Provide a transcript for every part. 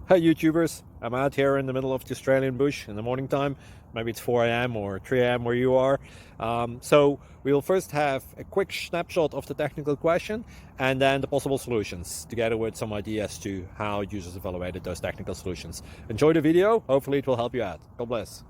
Hey YouTubers, I'm out here in the middle of the Australian bush in the morning time. Maybe it's 4 a.m. or 3 a.m. where you are. So we will first have a quick snapshot of the technical question and then the possible solutions, together with some ideas to how users evaluated those technical solutions. Enjoy the video, hopefully it will help you out. God bless.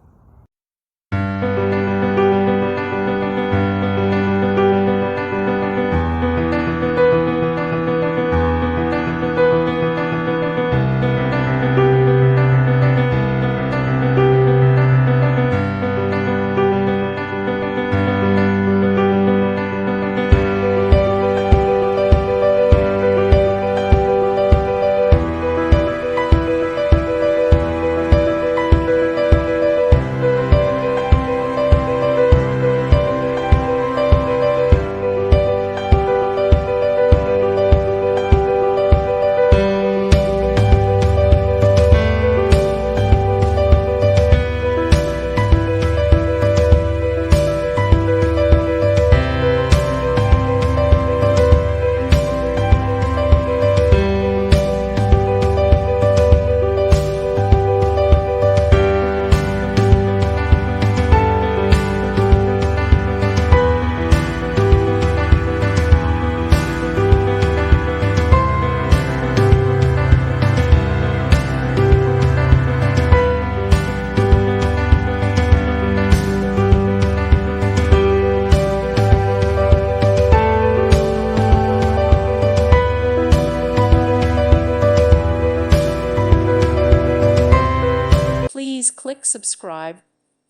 Please click subscribe.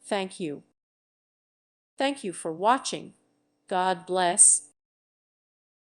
Thank you. Thank you for watching. God bless.